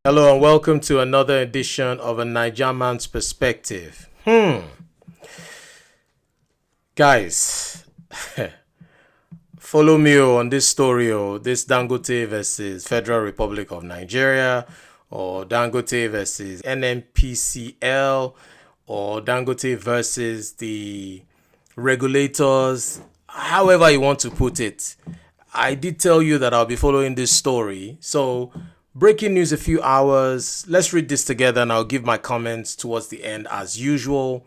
Hello and welcome to another edition of A Niger Man's Perspective. Guys, follow me on this story, this Dangote versus Federal Republic of Nigeria, or Dangote versus NNPCL, or Dangote versus the regulators, however you want to put it. I did tell you that I'll be following this story. So, breaking news a few hours. Let's read this together and I'll give my comments towards the end as usual.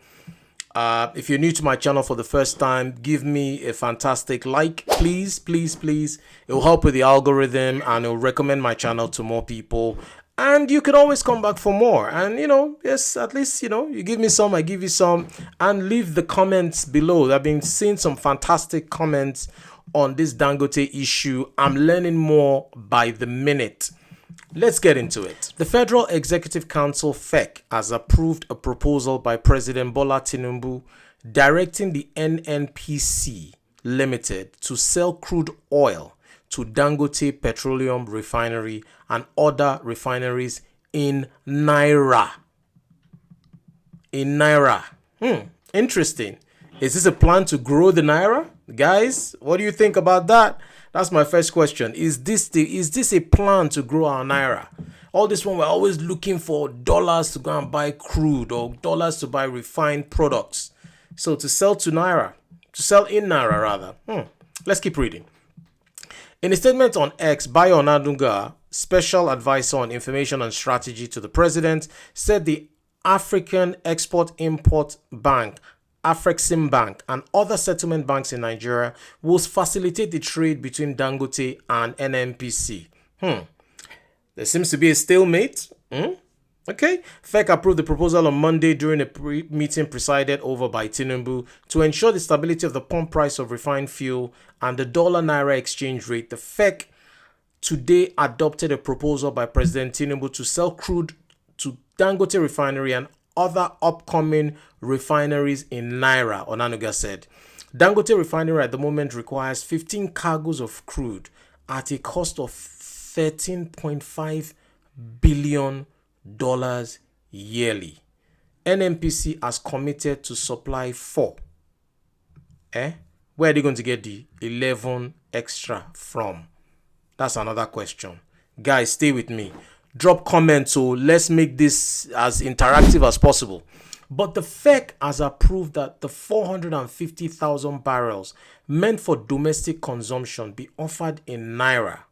If you're new to my channel for the first time, give me a fantastic like, please. It will help with the algorithm and it will recommend my channel to more people. And you can always come back for more. And, yes, at least, you give me some, I give you some. And leave the comments below. I've been seeing some fantastic comments on this Dangote issue. I'm learning more by the minute. Let's get into it. The Federal Executive Council (FEC) has approved a proposal by President Bola Tinubu directing the NNPC Limited to sell crude oil to Dangote Petroleum Refinery and other refineries in Naira. Interesting. Is this a plan to grow the Naira? Guys, what do you think about that? That's my first question. Is this a plan to grow our Naira? All this one, we're always looking for dollars to go and buy crude or dollars to buy refined products. So to sell in Naira rather. Let's keep reading. In a statement on X, Bayo Onadunga, special advisor on information and strategy to the president, said the African Export-Import Bank, Afreximbank, and other settlement banks in Nigeria will facilitate the trade between Dangote and NNPC. There seems to be a stalemate. Okay. FEC approved the proposal on Monday during a meeting presided over by Tinubu to ensure the stability of the pump price of refined fuel and the dollar-Naira exchange rate. The FEC today adopted a proposal by President Tinubu to sell crude to Dangote Refinery and other upcoming refineries in Naira, Onanuga said. Dangote Refinery at the moment requires 15 cargoes of crude at a cost of $13.5 billion yearly. NNPC has committed to supply 4. Where are they going to get the 11 extra from? That's another question. Guys, stay with me. Drop comments, so let's make this as interactive as possible. But the FEC has approved that the 450,000 barrels meant for domestic consumption be offered in Naira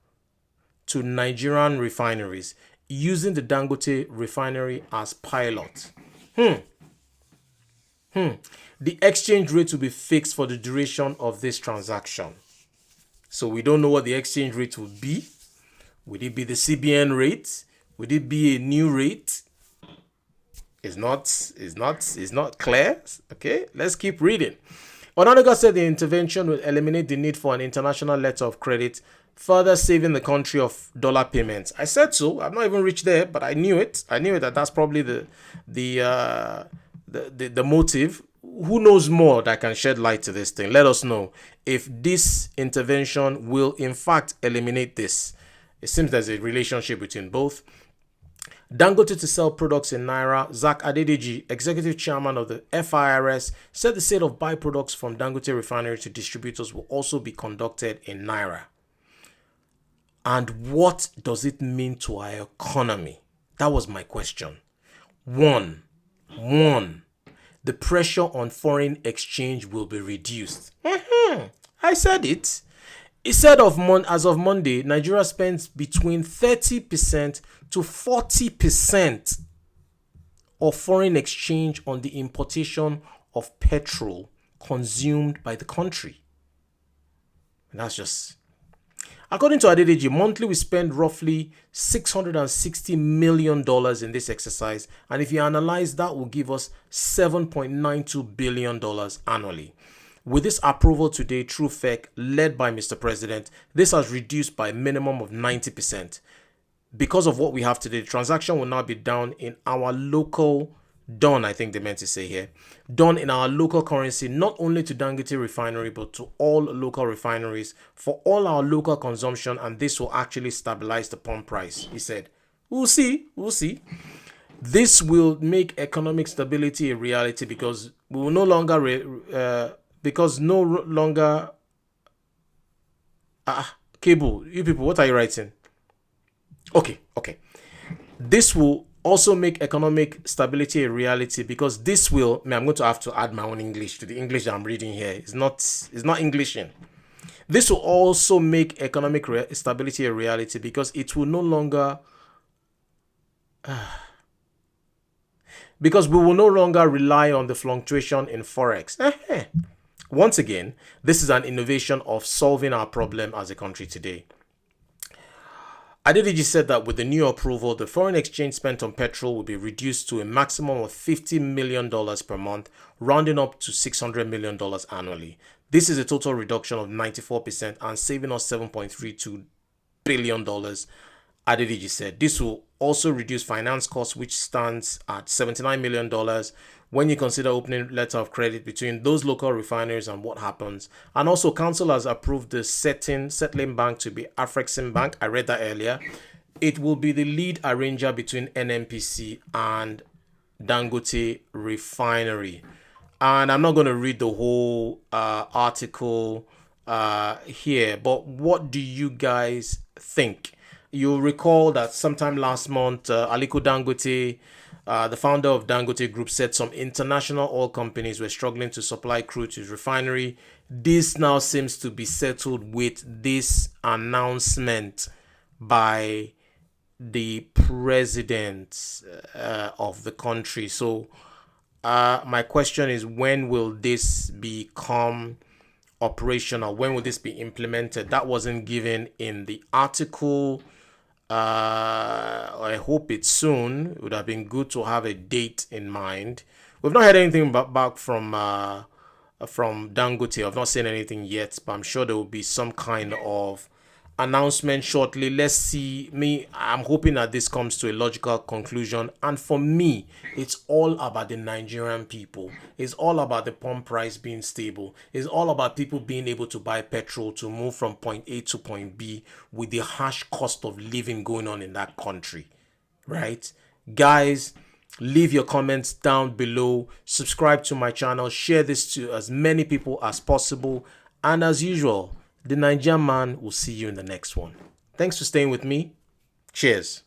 to Nigerian refineries using the Dangote Refinery as pilot. The exchange rate will be fixed for the duration of this transaction. So we don't know what the exchange rate will be. Would it be the CBN rate? Would it be a new rate? It's not clear. Okay, let's keep reading. Onanuga said the intervention will eliminate the need for an international letter of credit, further saving the country of dollar payments. I said so. I've not even reached there, but I knew it. I knew that that's probably the motive. Who knows more that can shed light to this thing? Let us know if this intervention will in fact eliminate this. It seems there's a relationship between both. Dangote to sell products in Naira. Zak Adedeji, executive chairman of the FIRS, said the sale of byproducts from Dangote Refinery to distributors will also be conducted in Naira. And what does it mean to our economy? That was my question. One, the pressure on foreign exchange will be reduced. I said it. It said as of Monday, Nigeria spends between 30% to 40% of foreign exchange on the importation of petrol consumed by the country. And that's just... According to Adedeji, monthly we spend roughly $660 million in this exercise. And if you analyze that, will give us $7.92 billion annually. With this approval today through FEC, led by Mr. President, this has reduced by a minimum of 90%. Because of what we have today, the transaction will now be done in our local done, I think they meant to say here, done in our local currency, not only to Dangote Refinery, but to all local refineries for all our local consumption, and this will actually stabilize the pump price, he said. We'll see. We'll see. This will make economic stability a reality because we will no longer because no longer cable. You people, what are you writing? Okay. This will also make economic stability a reality because this will. I'm going to have to add my own English to the English that I'm reading here. It's not English in. This will also make economic stability a reality because it will no longer because we will no longer rely on the fluctuation in forex. Once again, this is an innovation of solving our problem as a country today. Adeliji said that with the new approval, the foreign exchange spent on petrol will be reduced to a maximum of $50 million per month, rounding up to $600 million annually. This is a total reduction of 94% and saving us $7.32 billion, Adeliji said. This will also reduce finance costs, which stands at $79 million when you consider opening letter of credit between those local refineries and what happens. And also, council has approved the settling bank to be Afreximbank. I read that earlier. It will be the lead arranger between NNPC and Dangote Refinery. And I'm not going to read the whole article here, but what do you guys think? You'll recall that sometime last month, Aliko Dangote, the founder of Dangote Group, said some international oil companies were struggling to supply crude to his refinery. This now seems to be settled with this announcement by the president of the country. So my question is, when will this become operational? When will this be implemented? That wasn't given in the article. I hope it's soon. It would have been good to have a date in mind. We've not heard anything back from Dangote. I've not seen anything yet, but I'm sure there will be some kind of announcement shortly. Let's see. I'm hoping that this comes to a logical conclusion. And for me, it's all about the Nigerian people. It's all about the pump price being stable. It's all about people being able to buy petrol to move from point A to point B with the harsh cost of living going on in that country. Right? Guys, leave your comments down below. Subscribe to my channel. Share this to as many people as possible. And as usual, the Nigerian man will see you in the next one. Thanks for staying with me. Cheers.